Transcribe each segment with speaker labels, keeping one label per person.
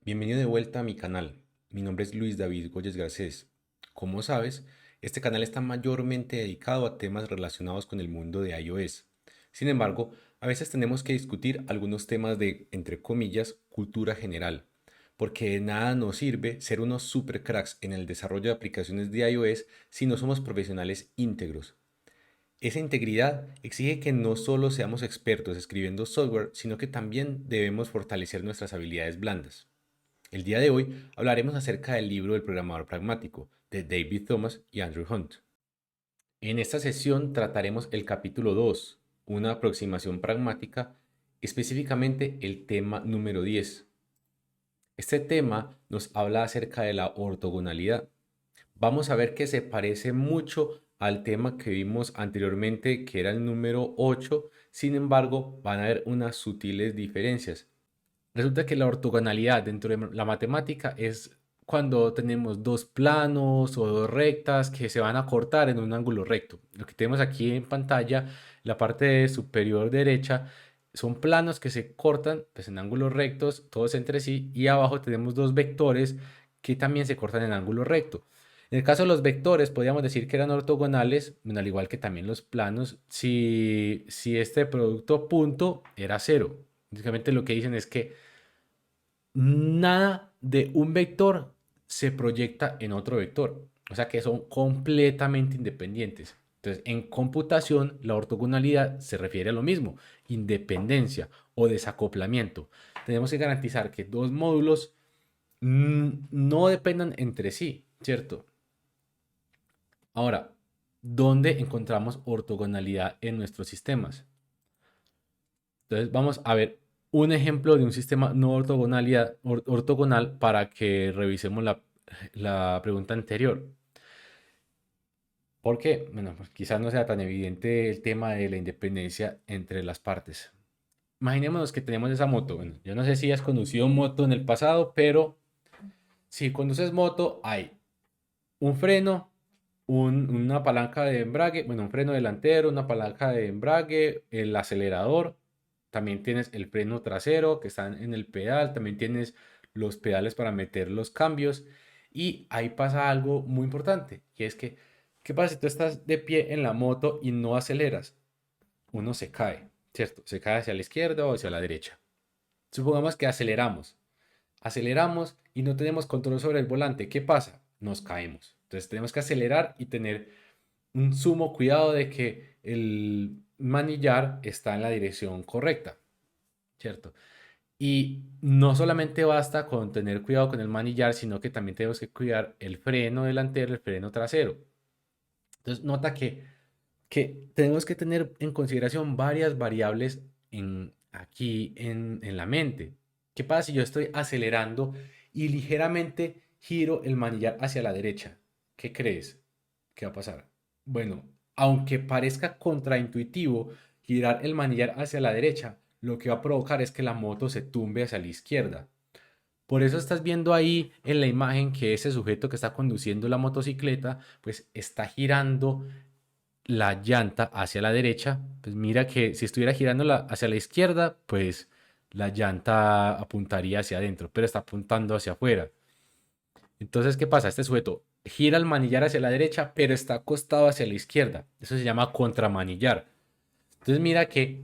Speaker 1: Bienvenido de vuelta a mi canal. Mi nombre es Luis David Góyez Garcés. Como sabes, este canal está mayormente dedicado a temas relacionados con el mundo de iOS. Sin embargo, a veces tenemos que discutir algunos temas de, entre comillas, cultura general, porque de nada nos sirve ser unos super cracks en el desarrollo de aplicaciones de iOS si no somos profesionales íntegros. Esa integridad exige que no solo seamos expertos escribiendo software, sino que también debemos fortalecer nuestras habilidades blandas. El día de hoy hablaremos acerca del libro del programador pragmático de David Thomas y Andrew Hunt. En esta sesión trataremos el capítulo 2, una aproximación pragmática, específicamente el tema número 10. Este tema nos habla acerca de la ortogonalidad. Vamos a ver que se parece mucho al tema que vimos anteriormente, que era el número 8. Sin embargo, van a haber unas sutiles diferencias. Resulta que la ortogonalidad dentro de la matemática es cuando tenemos dos planos o dos rectas que se van a cortar en un ángulo recto. Lo que tenemos aquí en pantalla, la parte superior derecha, son planos que se cortan pues, en ángulos rectos, todos entre sí, y abajo tenemos dos vectores que también se cortan en ángulo recto. En el caso de los vectores, podríamos decir que eran ortogonales, bueno, al igual que también los planos, si este producto punto era cero. Básicamente lo que dicen es que nada de un vector se proyecta en otro vector. O sea que son completamente independientes. Entonces, en computación, la ortogonalidad se refiere a lo mismo, independencia o desacoplamiento. Tenemos que garantizar que dos módulos no dependan entre sí, ¿cierto? Ahora, ¿dónde encontramos ortogonalidad en nuestros sistemas? Entonces vamos a ver un ejemplo de un sistema no ortogonal para que revisemos la pregunta anterior. ¿Por qué? Bueno, pues quizás no sea tan evidente el tema de la independencia entre las partes. Imaginémonos que tenemos esa moto. Bueno, yo no sé si has conducido moto en el pasado, pero si conduces moto hay un freno, una palanca de embrague, bueno, un freno delantero, una palanca de embrague, el acelerador, también tienes el freno trasero que está en el pedal, también tienes los pedales para meter los cambios y ahí pasa algo muy importante, y es que, ¿qué pasa si tú estás de pie en la moto y no aceleras? Uno se cae, ¿cierto? Se cae hacia la izquierda o hacia la derecha. Supongamos que aceleramos y no tenemos control sobre el volante. ¿Qué pasa? Nos caemos. Entonces tenemos que acelerar y tener un sumo cuidado de que el manillar está en la dirección correcta, ¿cierto? Y no solamente basta con tener cuidado con el manillar, sino que también tenemos que cuidar el freno delantero, el freno trasero. Entonces nota que tenemos que tener en consideración varias variables aquí en la mente. ¿Qué pasa si yo estoy acelerando y ligeramente giro el manillar hacia la derecha? ¿Qué crees? ¿Qué va a pasar? Bueno, aunque parezca contraintuitivo girar el manillar hacia la derecha, lo que va a provocar es que la moto se tumbe hacia la izquierda. Por eso estás viendo ahí en la imagen que ese sujeto que está conduciendo la motocicleta, pues está girando la llanta hacia la derecha, pues mira que si estuviera girándola hacia la izquierda, pues la llanta apuntaría hacia adentro, pero está apuntando hacia afuera. Entonces, ¿qué pasa? Este sujeto gira el manillar hacia la derecha, pero está acostado hacia la izquierda. Eso se llama contramanillar. Entonces, mira que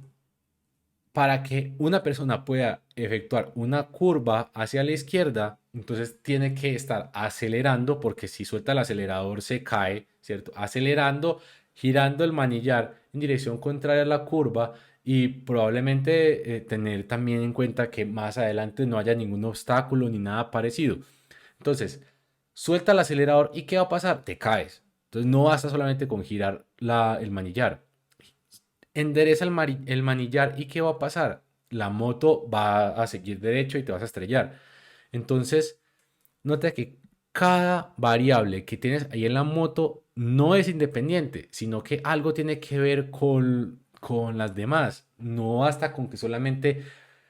Speaker 1: para que una persona pueda efectuar una curva hacia la izquierda, entonces tiene que estar acelerando, porque si suelta el acelerador se cae, ¿cierto? Acelerando, girando el manillar en dirección contraria a la curva y probablemente tener también en cuenta que más adelante no haya ningún obstáculo ni nada parecido. Entonces, suelta el acelerador y ¿qué va a pasar? Te caes. Entonces no basta solamente con girar el manillar, endereza el manillar y ¿qué va a pasar? La moto va a seguir derecho y te vas a estrellar. Entonces, nota que cada variable que tienes ahí en la moto no es independiente, sino que algo tiene que ver con las demás. No basta con que solamente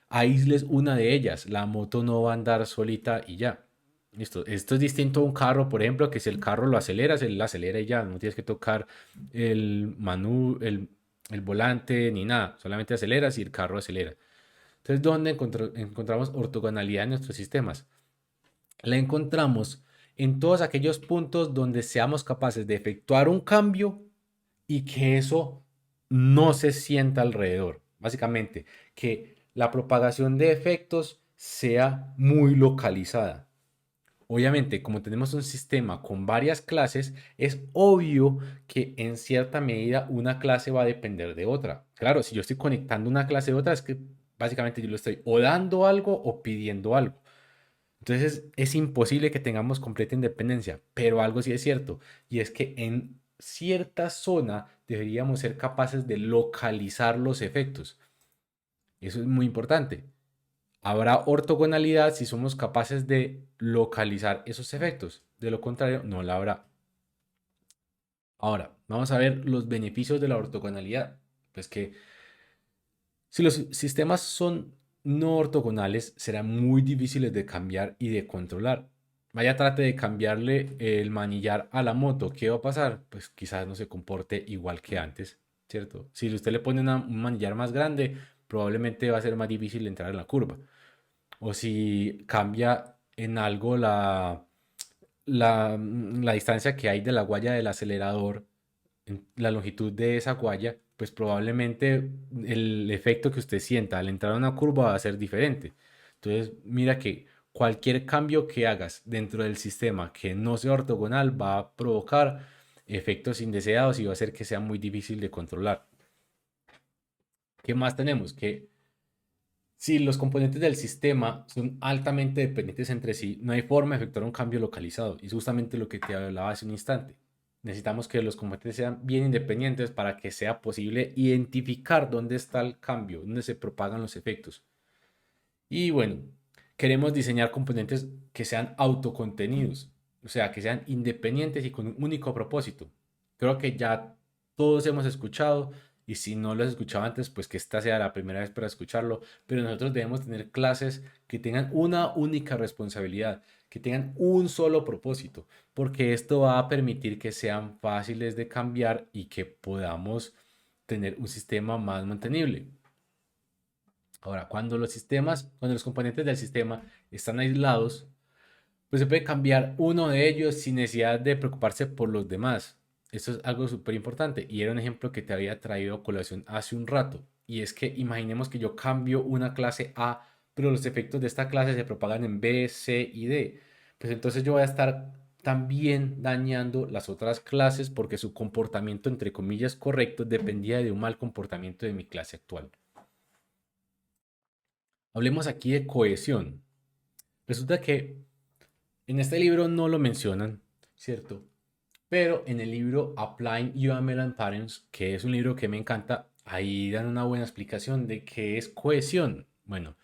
Speaker 1: aísles una de ellas. La moto no va a andar solita y ya. Listo. Esto es distinto a un carro, por ejemplo, que si el carro lo aceleras, él lo acelera y ya. No tienes que tocar el volante ni nada. Solamente aceleras y el carro acelera. Entonces, ¿dónde encontramos ortogonalidad en nuestros sistemas? La encontramos en todos aquellos puntos donde seamos capaces de efectuar un cambio y que eso no se sienta alrededor. Básicamente, que la propagación de efectos sea muy localizada. Obviamente, como tenemos un sistema con varias clases, es obvio que en cierta medida una clase va a depender de otra. Claro, si yo estoy conectando una clase de otra, es que básicamente yo le estoy o dando algo o pidiendo algo. Entonces es imposible que tengamos completa independencia, pero algo sí es cierto, y es que en cierta zona deberíamos ser capaces de localizar los efectos. Eso es muy importante. Habrá ortogonalidad si somos capaces de localizar esos efectos. De lo contrario, no la habrá. Ahora, vamos a ver los beneficios de la ortogonalidad. Pues que si los sistemas son no ortogonales, serán muy difíciles de cambiar y de controlar. Vaya, trate de cambiarle el manillar a la moto. ¿Qué va a pasar? Pues quizás no se comporte igual que antes, ¿cierto? Si usted le pone un manillar más grande, probablemente va a ser más difícil entrar en la curva. O si cambia en algo la distancia que hay de la guaya del acelerador, la longitud de esa guaya, pues probablemente el efecto que usted sienta al entrar a una curva va a ser diferente. Entonces, mira que cualquier cambio que hagas dentro del sistema que no sea ortogonal va a provocar efectos indeseados y va a hacer que sea muy difícil de controlar. ¿Qué más tenemos? Que si los componentes del sistema son altamente dependientes entre sí, no hay forma de efectuar un cambio localizado. Y es justamente lo que te hablaba hace un instante. Necesitamos que los componentes sean bien independientes para que sea posible identificar dónde está el cambio, dónde se propagan los efectos. Y bueno, queremos diseñar componentes que sean autocontenidos, o sea, que sean independientes y con un único propósito. Creo que ya todos hemos escuchado, y si no lo has escuchado antes, pues que esta sea la primera vez para escucharlo, pero nosotros debemos tener clases que tengan una única responsabilidad, que tengan un solo propósito, porque esto va a permitir que sean fáciles de cambiar y que podamos tener un sistema más mantenible. Ahora, cuando los componentes del sistema están aislados, pues se puede cambiar uno de ellos sin necesidad de preocuparse por los demás. Esto es algo súper importante y era un ejemplo que te había traído a colación hace un rato. Y es que imaginemos que yo cambio una clase A, pero los efectos de esta clase se propagan en B, C y D. Pues entonces yo voy a estar también dañando las otras clases porque su comportamiento, entre comillas, correcto dependía de un mal comportamiento de mi clase actual. Hablemos aquí de cohesión. Resulta que en este libro no lo mencionan, ¿cierto? Pero en el libro Applying UML and Patterns, que es un libro que me encanta, ahí dan una buena explicación de qué es cohesión. Bueno,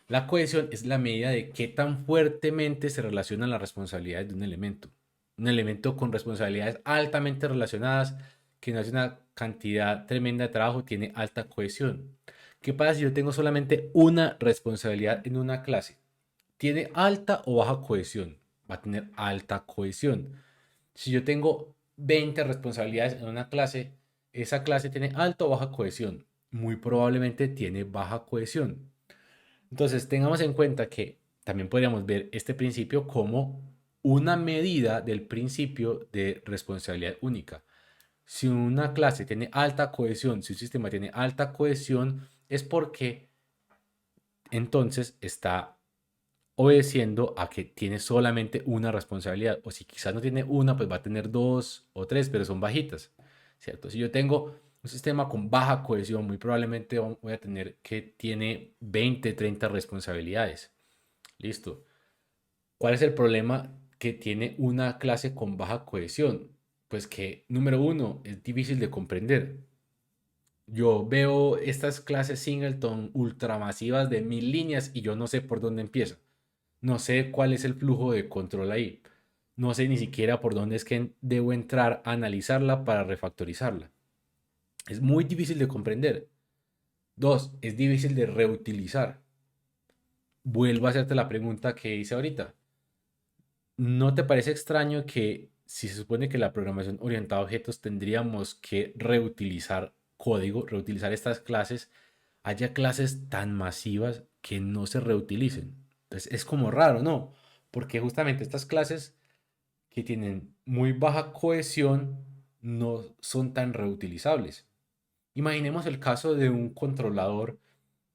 Speaker 1: la cohesión es la medida de qué tan fuertemente se relacionan las responsabilidades de un elemento. Un elemento con responsabilidades altamente relacionadas, que no hace una cantidad tremenda de trabajo, tiene alta cohesión. ¿Qué pasa si yo tengo solamente una responsabilidad en una clase? ¿Tiene alta o baja cohesión? Va a tener alta cohesión. Si yo tengo 20 responsabilidades en una clase, esa clase tiene alta o baja cohesión. Muy probablemente tiene baja cohesión. Entonces, tengamos en cuenta que también podríamos ver este principio como una medida del principio de responsabilidad única. Si una clase tiene alta cohesión, si un sistema tiene alta cohesión, es porque entonces está obedeciendo a que tiene solamente una responsabilidad. O si quizás no tiene una, pues va a tener dos o tres, pero son bajitas, ¿cierto? Si yo tengo un sistema con baja cohesión, muy probablemente voy a tener que tiene 20, 30 responsabilidades. Listo. ¿Cuál es el problema que tiene una clase con baja cohesión? Pues que, número uno, es difícil de comprender. Yo veo estas clases singleton ultramasivas de 1000 líneas y yo no sé por dónde empieza. No sé cuál es el flujo de control ahí. No sé ni siquiera por dónde es que debo entrar a analizarla para refactorizarla. Es muy difícil de comprender. Dos, es difícil de reutilizar. Vuelvo a hacerte la pregunta que hice ahorita. ¿No te parece extraño que si se supone que la programación orientada a objetos tendríamos que reutilizar código, reutilizar estas clases? haya clases tan masivas que no se reutilicen. Entonces es como raro, ¿no? Porque justamente estas clases que tienen muy baja cohesión no son tan reutilizables. Imaginemos el caso de un controlador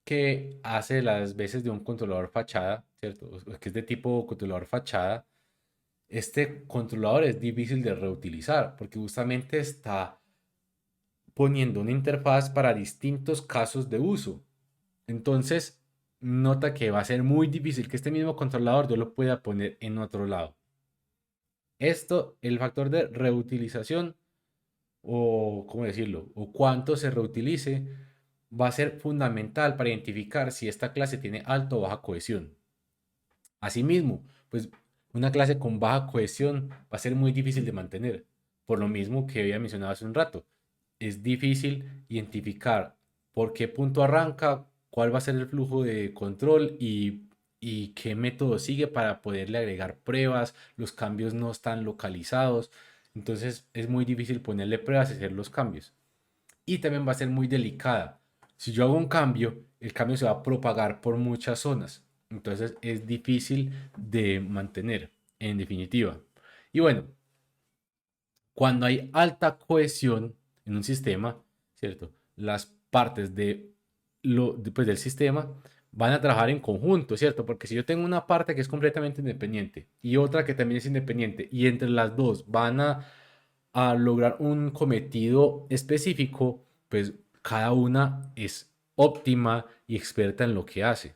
Speaker 1: que hace las veces de un controlador fachada, ¿cierto? Que es de tipo controlador fachada. Este controlador es difícil de reutilizar porque justamente está poniendo una interfaz para distintos casos de uso. Entonces, nota que va a ser muy difícil que este mismo controlador yo lo pueda poner en otro lado. Esto, el factor de reutilización o, ¿cómo decirlo? O cuánto se reutilice, va a ser fundamental para identificar si esta clase tiene alta o baja cohesión. Asimismo, pues una clase con baja cohesión va a ser muy difícil de mantener, por lo mismo que había mencionado hace un rato. Es difícil identificar por qué punto arranca, cuál va a ser el flujo de control y qué método sigue para poderle agregar pruebas. Los cambios no están localizados, entonces es muy difícil ponerle pruebas y hacer los cambios. Y también va a ser muy delicada. Si yo hago un cambio, el cambio se va a propagar por muchas zonas. Entonces es difícil de mantener, en definitiva. Y bueno, cuando hay alta cohesión en un sistema, ¿cierto? Las partes pues, del sistema van a trabajar en conjunto, ¿cierto? Porque si yo tengo una parte que es completamente independiente y otra que también es independiente y entre las dos van a lograr un cometido específico, pues cada una es óptima y experta en lo que hace.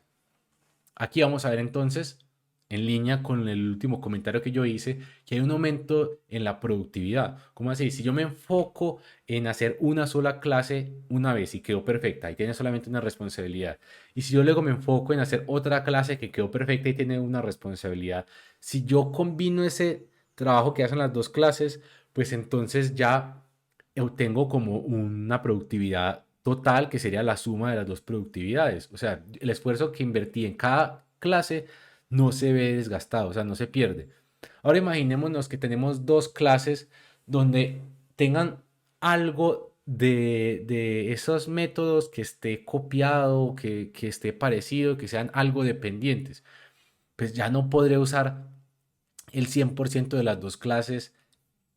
Speaker 1: Aquí vamos a ver entonces, en línea con el último comentario que yo hice, que hay un aumento en la productividad. ¿Cómo así? Si yo me enfoco en hacer una sola clase una vez y quedó perfecta y tiene solamente una responsabilidad, y si yo luego me enfoco en hacer otra clase que quedó perfecta y tiene una responsabilidad, si yo combino ese trabajo que hacen las dos clases, pues entonces ya obtengo como una productividad total que sería la suma de las dos productividades. O sea, el esfuerzo que invertí en cada clase no se ve desgastado, o sea, no se pierde. Ahora imaginémonos que tenemos dos clases donde tengan algo de esos métodos que esté copiado, que esté parecido, que sean algo dependientes. Pues ya no podré usar el 100% de las dos clases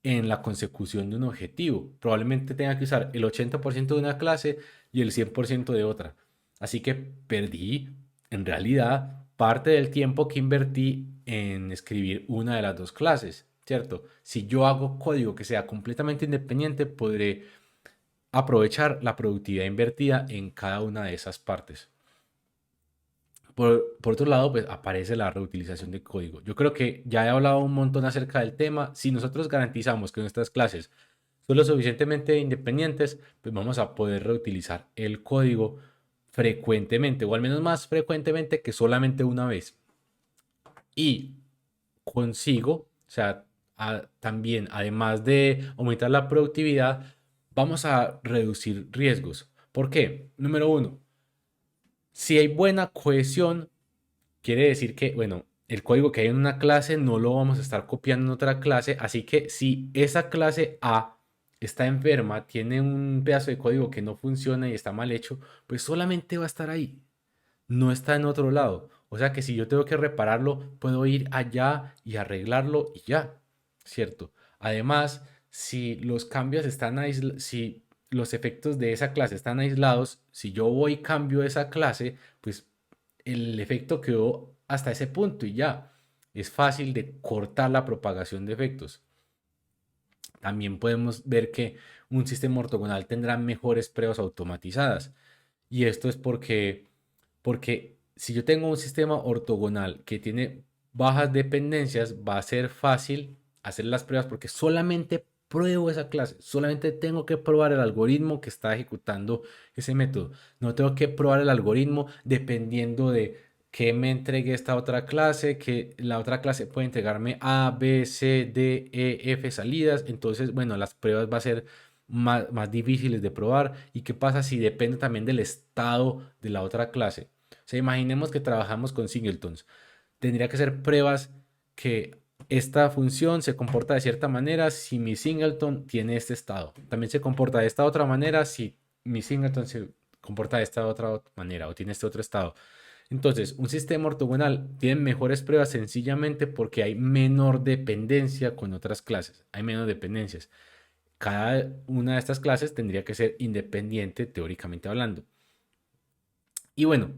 Speaker 1: en la consecución de un objetivo. Probablemente tenga que usar el 80% de una clase y el 100% de otra. Así que perdí, en realidad, parte del tiempo que invertí en escribir una de las dos clases, ¿cierto? Si yo hago código que sea completamente independiente, podré aprovechar la productividad invertida en cada una de esas partes. Por otro lado, pues aparece la reutilización de código. Yo creo que ya he hablado un montón acerca del tema. Si nosotros garantizamos que nuestras clases son lo suficientemente independientes, pues vamos a poder reutilizar el código frecuentemente, o al menos más frecuentemente que solamente una vez. Y consigo, o sea, también, además de aumentar la productividad, vamos a reducir riesgos. ¿Por qué? Número uno, si hay buena cohesión, quiere decir que, bueno, el código que hay en una clase no lo vamos a estar copiando en otra clase, así que si esa clase A está enferma, tiene un pedazo de código que no funciona y está mal hecho, pues solamente va a estar ahí, no está en otro lado. O sea que si yo tengo que repararlo, puedo ir allá y arreglarlo y ya, ¿cierto? Además, si los cambios están aislados, si los efectos de esa clase están aislados, si yo voy y cambio esa clase, pues el efecto quedó hasta ese punto y ya. Es fácil de cortar la propagación de efectos. También podemos ver que un sistema ortogonal tendrá mejores pruebas automatizadas. Y esto es porque si yo tengo un sistema ortogonal que tiene bajas dependencias, va a ser fácil hacer las pruebas porque solamente pruebo esa clase, solamente tengo que probar el algoritmo que está ejecutando ese método. No tengo que probar el algoritmo dependiendo de que me entregue esta otra clase, que la otra clase puede entregarme A, B, C, D, E, F salidas. Entonces, bueno, las pruebas va a ser más difíciles de probar. ¿Y qué pasa si depende también del estado de la otra clase? O sea, imaginemos que trabajamos con singletons. Tendría que hacer pruebas que esta función se comporta de cierta manera si mi singleton tiene este estado. También se comporta de esta otra manera si mi singleton se comporta de esta otra manera o tiene este otro estado. Entonces, un sistema ortogonal tiene mejores pruebas sencillamente porque hay menor dependencia con otras clases, hay menos dependencias. Cada una de estas clases tendría que ser independiente teóricamente hablando. Y bueno,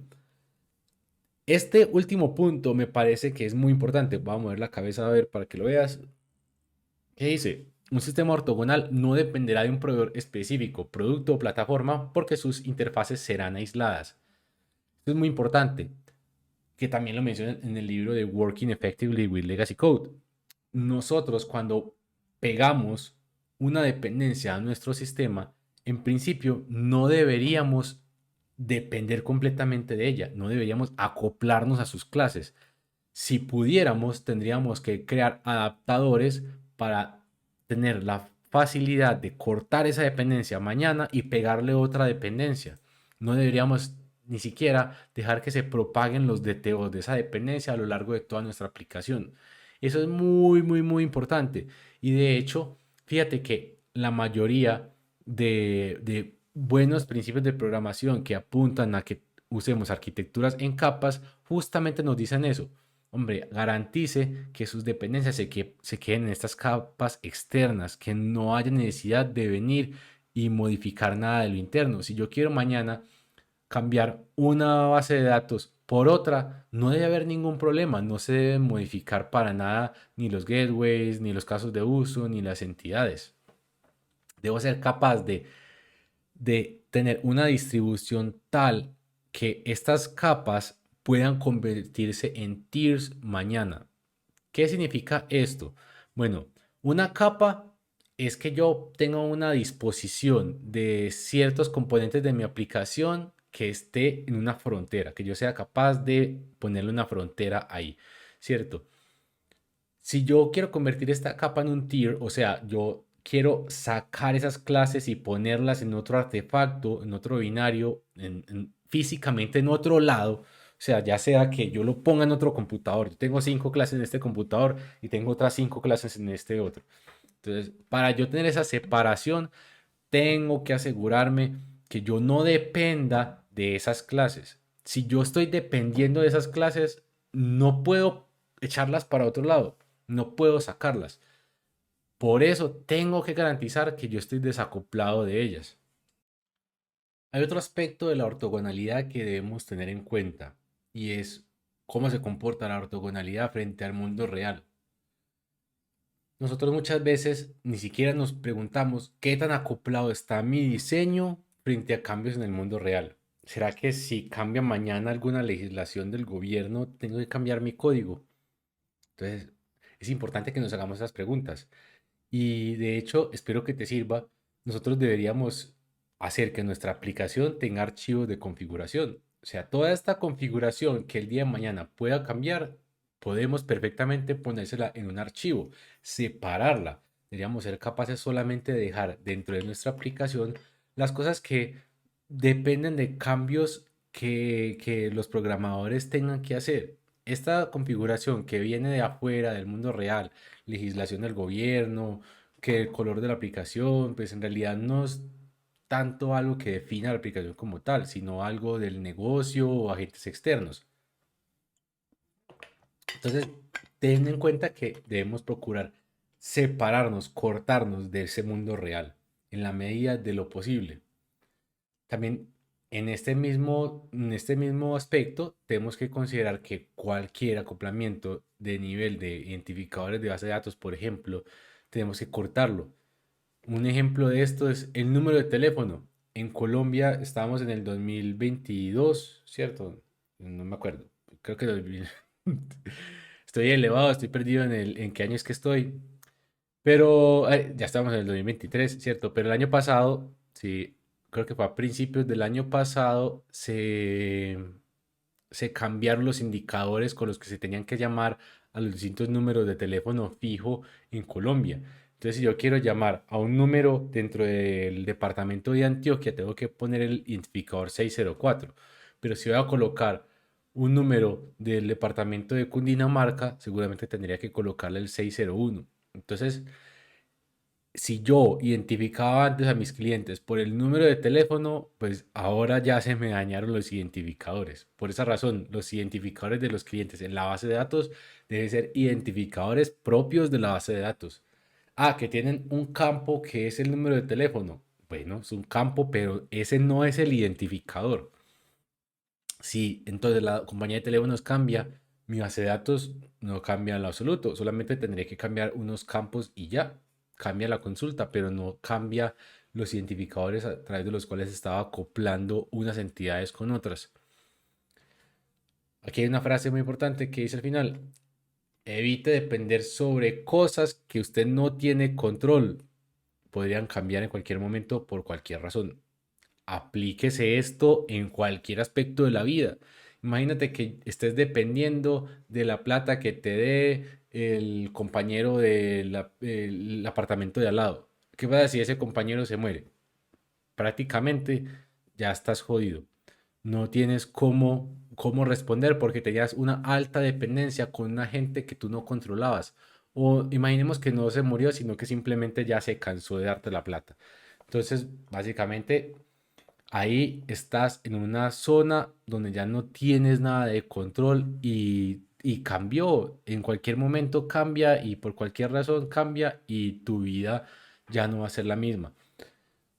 Speaker 1: este último punto me parece que es muy importante. Voy a mover la cabeza a ver para que lo veas. ¿Qué dice? Un sistema ortogonal no dependerá de un proveedor específico, producto o plataforma, porque sus interfaces serán aisladas. Esto es muy importante, que también lo mencionan en el libro de Working Effectively with Legacy Code. Nosotros cuando pegamos una dependencia a nuestro sistema, en principio no deberíamos depender completamente de ella, no deberíamos acoplarnos a sus clases. Si pudiéramos, tendríamos que crear adaptadores para tener la facilidad de cortar esa dependencia mañana y pegarle otra dependencia. No deberíamos ni siquiera dejar que se propaguen los deteos de esa dependencia a lo largo de toda nuestra aplicación. Eso es muy, muy, muy importante. Y de hecho, fíjate que la mayoría de buenos principios de programación que apuntan a que usemos arquitecturas en capas, justamente nos dicen eso. Hombre, garantice que sus dependencias se queden en estas capas externas, que no haya necesidad de venir y modificar nada de lo interno. Si yo quiero mañana cambiar una base de datos por otra, no debe haber ningún problema, no se deben modificar para nada ni los gateways, ni los casos de uso, ni las entidades. Debo ser capaz de tener una distribución tal que estas capas puedan convertirse en tiers mañana. ¿Qué significa esto? Bueno, una capa es que yo tenga una disposición de ciertos componentes de mi aplicación que esté en una frontera, que yo sea capaz de ponerle una frontera ahí, ¿cierto? Si yo quiero convertir esta capa en un tier, o sea, yo quiero sacar esas clases y ponerlas en otro artefacto, en otro binario, físicamente en otro lado, o sea, ya sea que yo lo ponga en otro computador, yo tengo 5 clases en este computador y tengo otras 5 clases en este otro. Entonces, para yo tener esa separación, tengo que asegurarme que yo no dependa de esas clases. Si yo estoy dependiendo de esas clases, no puedo echarlas para otro lado, no puedo sacarlas. Por eso tengo que garantizar que yo estoy desacoplado de ellas. Hay otro aspecto de la ortogonalidad que debemos tener en cuenta y es cómo se comporta la ortogonalidad frente al mundo real. Nosotros muchas veces ni siquiera nos preguntamos qué tan acoplado está mi diseño frente a cambios en el mundo real. ¿Será que si cambia mañana alguna legislación del gobierno, tengo que cambiar mi código? Entonces, es importante que nos hagamos esas preguntas. Y de hecho, espero que te sirva. Nosotros deberíamos hacer que nuestra aplicación tenga archivos de configuración. O sea, toda esta configuración que el día de mañana pueda cambiar, podemos perfectamente ponérsela en un archivo, separarla. Deberíamos ser capaces solamente de dejar dentro de nuestra aplicación las cosas que dependen de cambios que los programadores tengan que hacer. Esta configuración que viene de afuera, del mundo real, legislación del gobierno, que el color de la aplicación, pues en realidad no es tanto algo que defina la aplicación como tal, sino algo del negocio o agentes externos. Entonces, ten en cuenta que debemos procurar separarnos, cortarnos de ese mundo real en la medida de lo posible. También en este mismo aspecto, tenemos que considerar que cualquier acoplamiento de nivel de identificadores de base de datos, por ejemplo, tenemos que cortarlo. Un ejemplo de esto es el número de teléfono. En Colombia estábamos en el 2022, ¿cierto? No me acuerdo. Creo que 2000. Estoy elevado, estoy perdido en qué año es que estoy. Pero ya estamos en el 2023, ¿cierto? Pero el año pasado, sí, creo que fue a principios del año pasado, se cambiaron los indicadores con los que se tenían que llamar a los distintos números de teléfono fijo en Colombia. Entonces, si yo quiero llamar a un número dentro del departamento de Antioquia, tengo que poner el identificador 604. Pero si voy a colocar un número del departamento de Cundinamarca, seguramente tendría que colocarle el 601. Entonces, si yo identificaba antes a mis clientes por el número de teléfono, pues ahora ya se me dañaron los identificadores. Por esa razón, los identificadores de los clientes en la base de datos deben ser identificadores propios de la base de datos. Ah, que tienen un campo que es el número de teléfono. Bueno, es un campo, pero ese no es el identificador. Si entonces la compañía de teléfonos cambia, mi base de datos no cambia en lo absoluto. Solamente tendré que cambiar unos campos y ya. Cambia la consulta, pero no cambia los identificadores a través de los cuales estaba acoplando unas entidades con otras. Aquí hay una frase muy importante que dice al final: evite depender sobre cosas que usted no tiene control. Podrían cambiar en cualquier momento por cualquier razón. Aplíquese esto en cualquier aspecto de la vida. Imagínate que estés dependiendo de la plata que te dé el compañero del apartamento de al lado. ¿Qué pasa si ese compañero se muere? Prácticamente ya estás jodido. No tienes cómo responder porque tenías una alta dependencia con una gente que tú no controlabas. O imaginemos que no se murió, sino que simplemente ya se cansó de darte la plata. Entonces, básicamente, ahí estás en una zona donde ya no tienes nada de control y cambió. En cualquier momento cambia y por cualquier razón cambia y tu vida ya no va a ser la misma.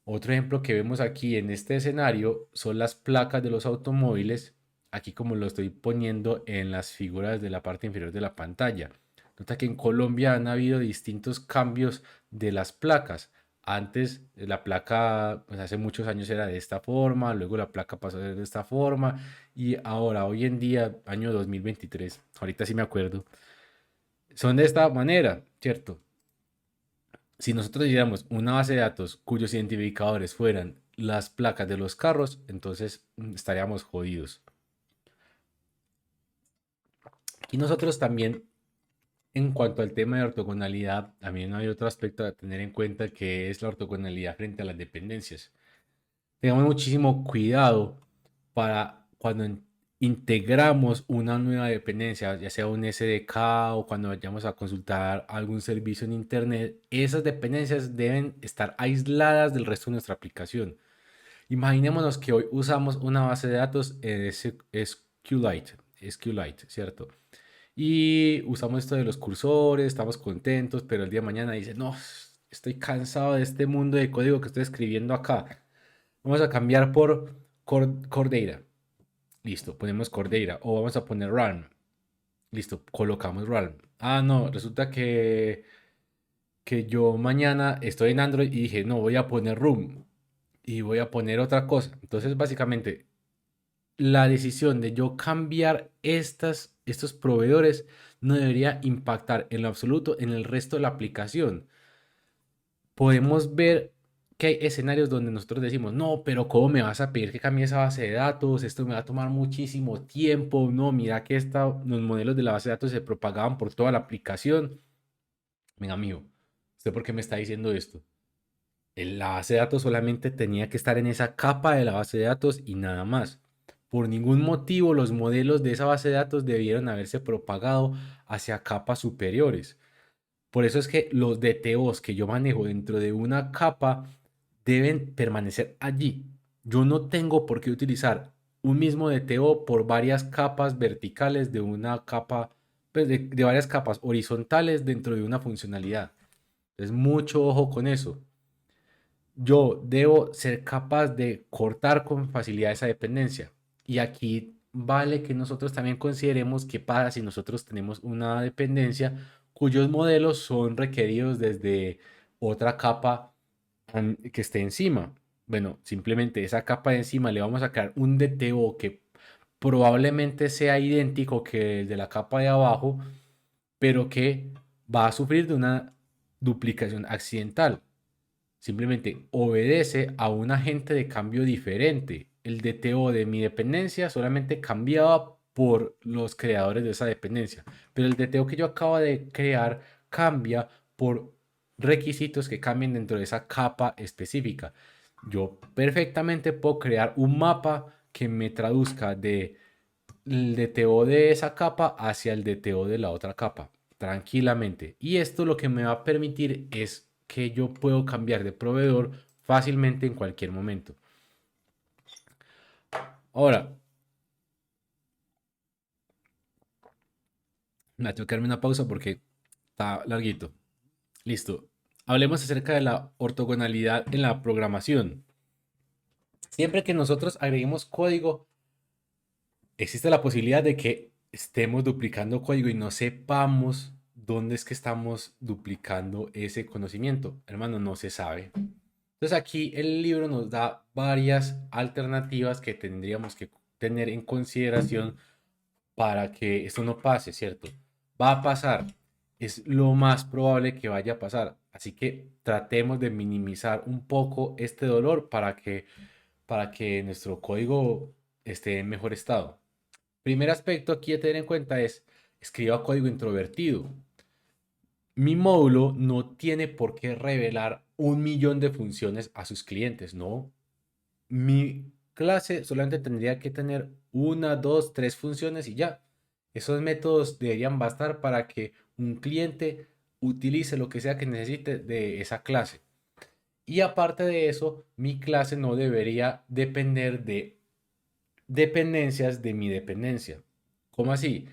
Speaker 1: Otro ejemplo que vemos aquí en este escenario son las placas de los automóviles, aquí como lo estoy poniendo en las figuras de la parte inferior de la pantalla. Nota que en Colombia han habido distintos cambios de las placas. Antes la placa, pues hace muchos años era de esta forma, luego la placa pasó a ser de esta forma y ahora, hoy en día, año 2023, ahorita sí me acuerdo, son de esta manera, ¿cierto? Si nosotros hiciéramos una base de datos cuyos identificadores fueran las placas de los carros, entonces estaríamos jodidos. Y nosotros también, en cuanto al tema de ortogonalidad, también hay otro aspecto a tener en cuenta que es la ortogonalidad frente a las dependencias. Tengamos muchísimo cuidado para cuando integramos una nueva dependencia, ya sea un SDK o cuando vayamos a consultar algún servicio en Internet, esas dependencias deben estar aisladas del resto de nuestra aplicación. Imaginémonos que hoy usamos una base de datos SQLite, ¿cierto? Y usamos esto de los cursores, estamos contentos, pero el día de mañana dice, no, estoy cansado de este mundo de código que estoy escribiendo acá. Vamos a cambiar por Cordera. Listo, ponemos Cordera. O vamos a poner Run. Listo, colocamos Run. Ah, no, resulta que yo mañana estoy en Android y dije, no, voy a poner Room. Y voy a poner otra cosa. Entonces, básicamente, la decisión de yo cambiar estos proveedores no debería impactar en lo absoluto en el resto de la aplicación. Podemos ver que hay escenarios donde nosotros decimos, no, pero ¿cómo me vas a pedir que cambie esa base de datos? Esto me va a tomar muchísimo tiempo. No, mira que los modelos de la base de datos se propagaban por toda la aplicación. Venga, amigo, ¿usted por qué me está diciendo esto? La base de datos solamente tenía que estar en esa capa de la base de datos y nada más. Por ningún motivo los modelos de esa base de datos debieron haberse propagado hacia capas superiores. Por eso es que los DTOs que yo manejo dentro de una capa deben permanecer allí. Yo no tengo por qué utilizar un mismo DTO por varias capas verticales de una capa, pues de varias capas horizontales dentro de una funcionalidad. Entonces, mucho ojo con eso. Yo debo ser capaz de cortar con facilidad esa dependencia. Y aquí vale que nosotros también consideremos qué pasa si nosotros tenemos una dependencia cuyos modelos son requeridos desde otra capa que esté encima. Bueno, simplemente esa capa de encima le vamos a crear un DTO que probablemente sea idéntico que el de la capa de abajo, pero que va a sufrir de una duplicación accidental. Simplemente obedece a un agente de cambio diferente. El DTO de mi dependencia solamente cambiaba por los creadores de esa dependencia, pero el DTO que yo acabo de crear cambia por requisitos que cambien dentro de esa capa específica. Yo perfectamente puedo crear un mapa que me traduzca de el DTO de esa capa hacia el DTO de la otra capa tranquilamente. Y esto lo que me va a permitir es que yo puedo cambiar de proveedor fácilmente en cualquier momento. Ahora, me tengo que darme una pausa porque está larguito. Listo. Hablemos acerca de la ortogonalidad en la programación. Siempre que nosotros agreguemos código, existe la posibilidad de que estemos duplicando código y no sepamos dónde es que estamos duplicando ese conocimiento. Hermano, no se sabe. Entonces aquí el libro nos da varias alternativas que tendríamos que tener en consideración para que esto no pase, ¿cierto? Va a pasar, es lo más probable que vaya a pasar. Así que tratemos de minimizar un poco este dolor para que nuestro código esté en mejor estado. Primer aspecto aquí a tener en cuenta es, escriba código introvertido. Mi módulo no tiene por qué revelar 1 millón de funciones a sus clientes, no. Mi clase solamente tendría que tener una, dos, tres funciones y ya. Esos métodos deberían bastar para que un cliente utilice lo que sea que necesite de esa clase. Y aparte de eso, mi clase no debería depender de dependencias de mi dependencia. ¿Cómo así?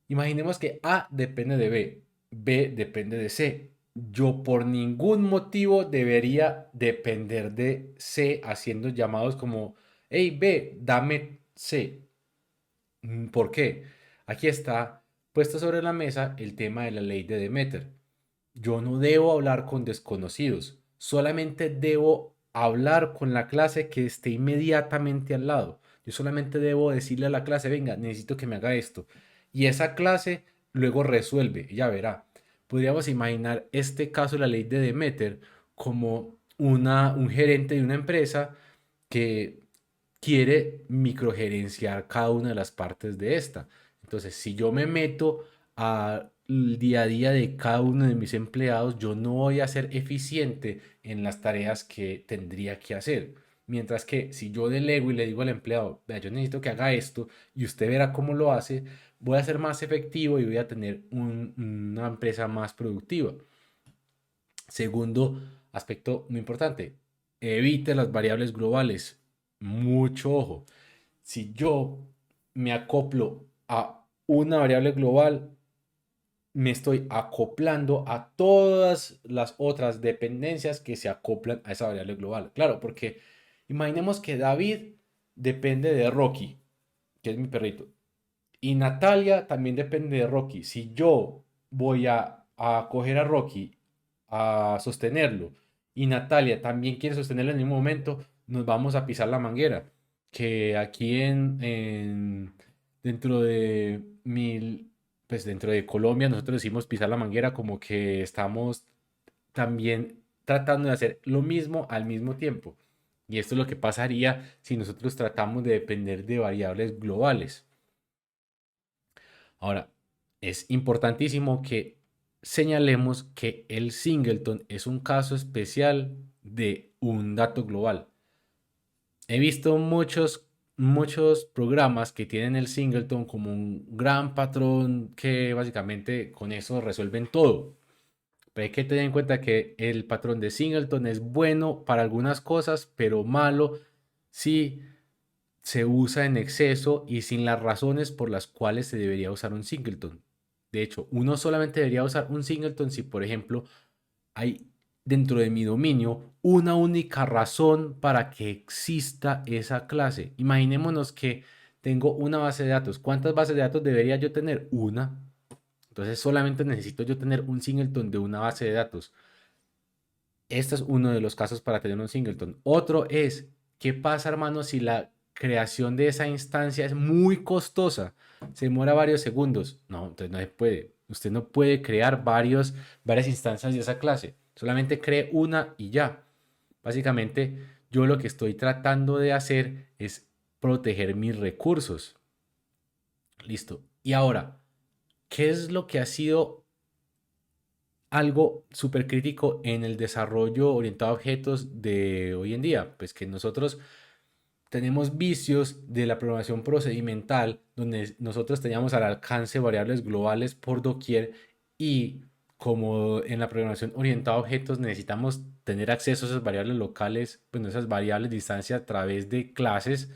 Speaker 1: Imaginemos que A depende de B, B depende de C. Yo por ningún motivo debería depender de C haciendo llamados como, hey B, dame C. ¿Por qué? Aquí está puesto sobre la mesa el tema de la ley de Demeter. Yo no debo hablar con desconocidos, solamente debo hablar con la clase que esté inmediatamente al lado. Yo solamente debo decirle a la clase, venga, necesito que me haga esto. Y esa clase luego resuelve, ya verá. Podríamos imaginar este caso de la ley de Demeter como un gerente de una empresa que quiere microgerenciar cada una de las partes de esta. Entonces, si yo me meto al día a día de cada uno de mis empleados, yo no voy a ser eficiente en las tareas que tendría que hacer. Mientras que si yo delego y le digo al empleado, vea, yo necesito que haga esto y usted verá cómo lo hace, voy a ser más efectivo y voy a tener una empresa más productiva. Segundo aspecto muy importante, evite las variables globales. Mucho ojo. Si yo me acoplo a una variable global, me estoy acoplando a todas las otras dependencias que se acoplan a esa variable global. Claro, porque imaginemos que David depende de Rocky, que es mi perrito, y Natalia también depende de Rocky. Si yo voy a coger a Rocky a sostenerlo y Natalia también quiere sostenerlo en el mismo momento, nos vamos a pisar la manguera. Que aquí dentro de pues dentro de Colombia nosotros decimos pisar la manguera como que estamos también tratando de hacer lo mismo al mismo tiempo. Y esto es lo que pasaría si nosotros tratamos de depender de variables globales. Ahora, es importantísimo que señalemos que el singleton es un caso especial de un dato global. He visto muchos programas que tienen el singleton como un gran patrón que básicamente con eso resuelven todo. Pero hay que tener en cuenta que el patrón de singleton es bueno para algunas cosas, pero malo si se usa en exceso y sin las razones por las cuales se debería usar un singleton. De hecho, uno solamente debería usar un singleton si, por ejemplo, hay dentro de mi dominio una única razón para que exista esa clase. Imaginémonos que tengo una base de datos. ¿Cuántas bases de datos debería yo tener? Una. Entonces solamente necesito yo tener un singleton de una base de datos. Este es uno de los casos para tener un singleton. Otro es, ¿qué pasa, hermano, si la creación de esa instancia es muy costosa? Se demora varios segundos. No, entonces no se puede. Usted no puede crear varias instancias de esa clase. Solamente cree una y ya. Básicamente, yo lo que estoy tratando de hacer es proteger mis recursos. Listo. Y ahora, ¿qué es lo que ha sido algo súper crítico en el desarrollo orientado a objetos de hoy en día? Pues que nosotros tenemos vicios de la programación procedimental, donde nosotros teníamos al alcance variables globales por doquier y como en la programación orientada a objetos necesitamos tener acceso a esas variables locales, bueno, esas variables de instancia a través de clases,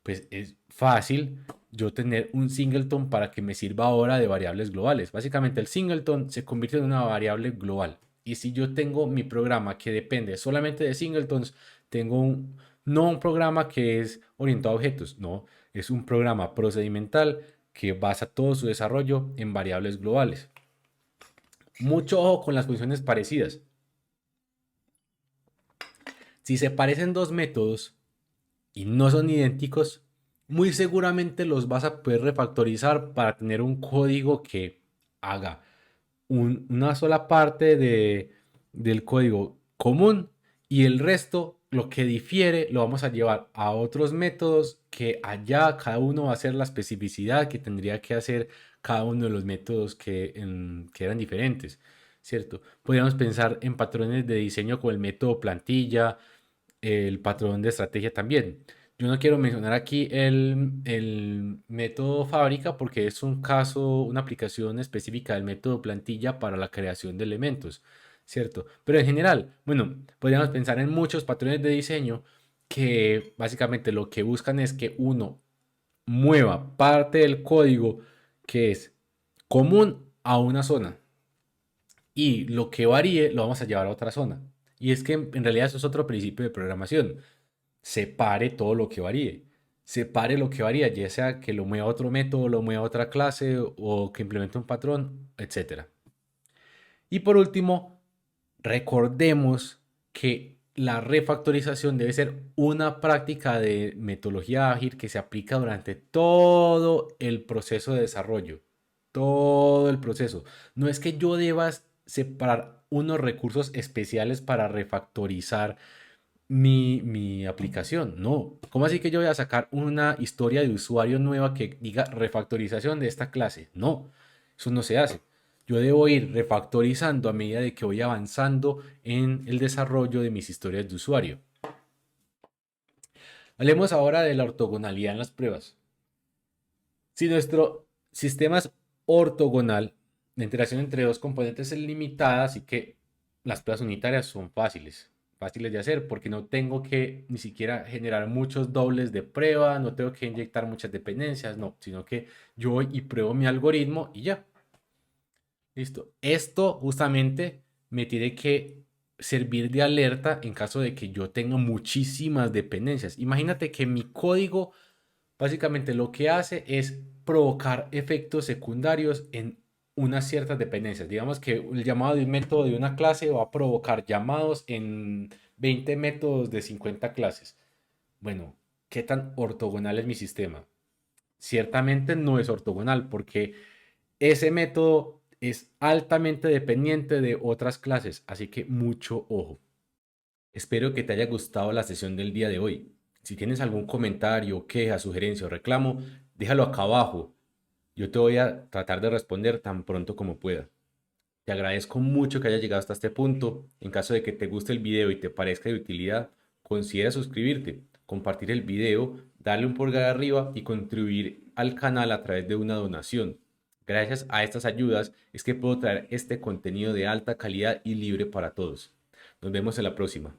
Speaker 1: pues es fácil yo tener un singleton para que me sirva ahora de variables globales. Básicamente el singleton se convierte en una variable global. Y si yo tengo mi programa que depende solamente de singletons, tengo no un programa que es orientado a objetos, no, es un programa procedimental que basa todo su desarrollo en variables globales. Mucho ojo con las funciones parecidas. Si se parecen dos métodos y no son idénticos, muy seguramente los vas a poder refactorizar para tener un código que haga una sola parte del código común y el resto, lo que difiere, lo vamos a llevar a otros métodos que allá cada uno va a hacer la especificidad que tendría que hacer cada uno de los métodos que eran diferentes, ¿cierto? Podríamos pensar en patrones de diseño con el método plantilla, el patrón de estrategia también. Yo no quiero mencionar aquí el método fábrica porque es un caso, una aplicación específica del método plantilla para la creación de elementos, ¿cierto? Pero en general, bueno, podríamos pensar en muchos patrones de diseño que básicamente lo que buscan es que uno mueva parte del código que es común a una zona y lo que varíe lo vamos a llevar a otra zona. Y es que en realidad eso es otro principio de programación. Separe todo lo que varíe. Separe lo que varía, ya sea que lo mueva a otro método, lo mueva a otra clase o que implemente un patrón, etcétera. Y por último, recordemos que la refactorización debe ser una práctica de metodología ágil que se aplica durante todo el proceso de desarrollo. Todo el proceso. No es que yo deba separar unos recursos especiales para refactorizar mi aplicación. No. ¿Cómo así que yo voy a sacar una historia de usuario nueva que diga refactorización de esta clase? No, eso no se hace. Yo debo ir refactorizando a medida de que voy avanzando en el desarrollo de mis historias de usuario. Hablemos ahora de la ortogonalidad en las pruebas. Si nuestro sistema es ortogonal, la interacción entre dos componentes es limitada, así que las pruebas unitarias son fáciles de hacer porque no tengo que ni siquiera generar muchos dobles de prueba, no tengo que inyectar muchas dependencias, no, sino que yo voy y pruebo mi algoritmo y ya. Listo. Esto justamente me tiene que servir de alerta en caso de que yo tenga muchísimas dependencias. Imagínate que mi código básicamente lo que hace es provocar efectos secundarios en unas ciertas dependencias. Digamos que el llamado de un método de una clase va a provocar llamados en 20 métodos de 50 clases. Bueno, ¿qué tan ortogonal es mi sistema? Ciertamente no es ortogonal porque ese método es altamente dependiente de otras clases, así que mucho ojo. Espero que te haya gustado la sesión del día de hoy. Si tienes algún comentario, queja, sugerencia o reclamo, déjalo acá abajo. Yo te voy a tratar de responder tan pronto como pueda. Te agradezco mucho que hayas llegado hasta este punto. En caso de que te guste el video y te parezca de utilidad, considera suscribirte, compartir el video, darle un pulgar arriba y contribuir al canal a través de una donación. Gracias a estas ayudas es que puedo traer este contenido de alta calidad y libre para todos. Nos vemos en la próxima.